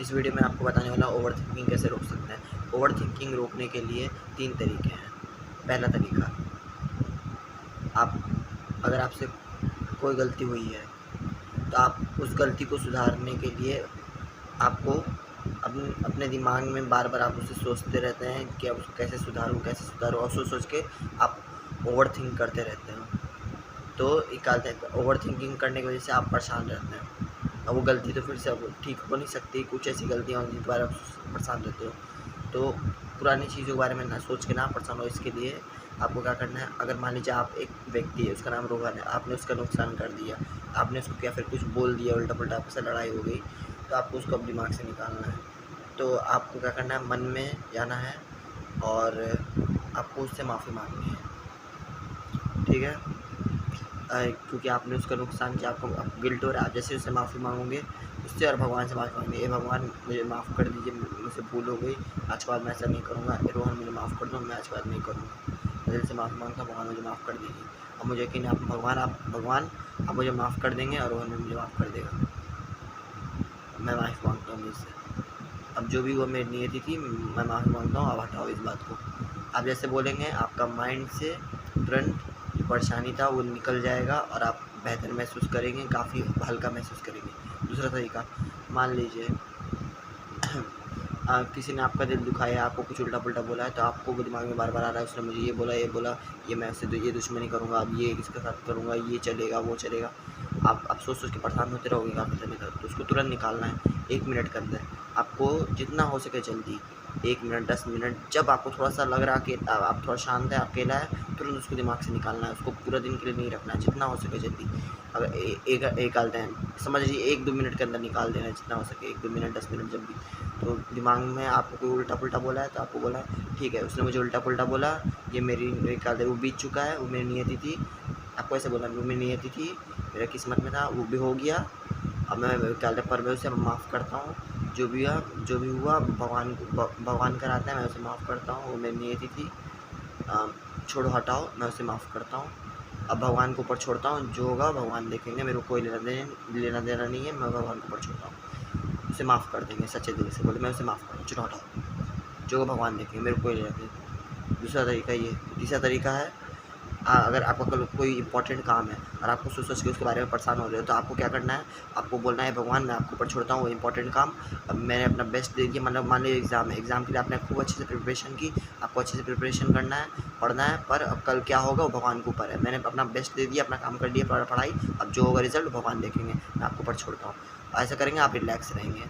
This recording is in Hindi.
इस वीडियो में आपको बताने वाला ओवर थिंकिंग कैसे रोक सकते हैं। ओवर थिंकिंग रोकने के लिए 3 तरीके हैं। पहला तरीका, आप अगर आपसे कोई गलती हुई है तो आप उस गलती को सुधारने के लिए आपको अपने दिमाग में बार बार आप उसे सोचते रहते हैं कि अब उसको कैसे सुधारूँ और सोच के आप ओवर थिंक करते रहते हैं। तो ओवर थिंकिंग करने की वजह से आप परेशान रहते हैं। अब वो गलती तो फिर से अब ठीक हो नहीं सकती। कुछ ऐसी गलतियाँ होंगी जिनके बारे में आप परेशान रहते हो। तो पुरानी चीज़ों के बारे में ना सोच के ना परेशान हो। इसके लिए आपको क्या करना है, अगर मान लीजिए आप एक व्यक्ति है, उसका नाम रोहन है, आपने उसका नुकसान कर दिया, आपने उसको क्या फिर कुछ बोल दिया उल्टा पुल्टा, आपसे लड़ाई हो गई, तो आपको उसको अब दिमाग से निकालना है। तो आपको क्या करना है, मन में जाना है और आपको उससे माफ़ी मांगनी है, ठीक है। क्योंकि आपने उसका नुकसान किया, आपको गिल्ट हो रहा है। आप जैसे उससे माफ़ी मांगोगे उससे और भगवान से माफ़ी मांगेंगे, हे भगवान मुझे माफ़ कर दीजिए, मुझसे भूल हो गई, आज के बाद मैं ऐसा नहीं करूँगा। रोहन मुझे माफ़ कर दो, मैं आज के बाद नहीं करूँगा। मैं दिल से माफ़ी मांगता हूँ, भगवान मुझे माफ़ कर दीजिए। अब मुझे यकीन है भगवान आप मुझे माफ़ कर देंगे और रोहन भी मुझे माफ़ कर देगा। मैं माफ़ी मांगता हूँ दिल से। अब जो भी वो मेरी नियति थी, मैं माफ़ी मांगता हूँ, अब हटाओ इस बात को। आप जैसे बोलेंगे आपका माइंड से तुरंत जो परेशानी था वो निकल जाएगा और आप बेहतर महसूस करेंगे, काफ़ी हल्का महसूस करेंगे। दूसरा तरीका, मान लीजिए किसी ने आपका दिल दुखाया, आपको कुछ उल्टा पुल्टा बोला है, तो आपको वो दिमाग में बार बार आ रहा है, उसने मुझे ये बोला, ये मैं उससे ये दुश्मनी करूँगा, अब ये किसके साथ करूँगा, ये चलेगा वो चलेगा। आप सोच के परेशान होते रहोगे काफ़ी समय तक। तो उसको तुरंत निकालना है 1 मिनट के अंदर। आपको जितना हो सके जल्दी 1 मिनट 10 मिनट, जब आपको थोड़ा सा लग रहा है कि आप थोड़ा शांत है, अकेला है, तुरंत उसको दिमाग से निकालना है। उसको पूरा दिन के लिए नहीं रखना है, जितना हो सके जल्दी। अगर निकालते हैं, समझ लीजिए 1-2 मिनट के अंदर निकाल देना है, जितना हो सके 1-2 मिनट 10 मिनट जब भी। तो दिमाग में आपको कोई उल्टा पुल्टा बोला है तो आपको बोला है ठीक है, उसने मुझे उल्टा पुल्टा बोला, ये मेरी निकाल, वो बीत चुका है, वो मेरी नियति थी। आपको ऐसे बोलना, वो मेरी नियति थी, मेरा किस्मत में था, वो भी हो गया। अब मैं क्या बोलते हैं, पर मैं उसे माफ़ करता हूँ। जो भी हुआ भगवान कराता है, मैं उसे माफ़ करता हूँ, वो मेरी नियति थी। छोड़ो हटाओ, मैं उसे माफ़ करता हूँ। अब भगवान के ऊपर छोड़ता हूँ, जो होगा भगवान देखेंगे, मेरे को कोई लेना देना नहीं है, मैं भगवान के ऊपर छोड़ता हूँ। उसे माफ़ कर देंगे सच्चे दिल से, बोले मैं उसे माफ़ करूँ, चलो हटाओ, जो होगा भगवान देखेंगे, मेरे को कोई लेना देना। दूसरा तरीका ये। तीसरा तरीका है, अगर आपका कल कोई इंपॉर्टेंट काम है और आपको सोच के उसके बारे में परेशान हो रहे हो, तो आपको क्या करना है, आपको बोलना है भगवान मैं आपके ऊपर छोड़ता हूँ वो इंपॉर्टेंट काम। अब मैंने अपना बेस्ट दे दिया, मतलब मान लीजिए एग्ज़ाम के लिए आपने खूब अच्छे से प्रिपरेशन की, आपको अच्छे से प्रिपरेशन करना है, पढ़ना है, पर अब कल क्या होगा वो भगवान के ऊपर है। मैंने अपना बेस्ट दे दिया, अपना काम कर लिया, पढ़ाई, अब जो होगा रिजल्ट भगवान देखेंगे, मैं आपके ऊपर छोड़ता हूँ। ऐसा करेंगे आप रिलैक्स रहेंगे।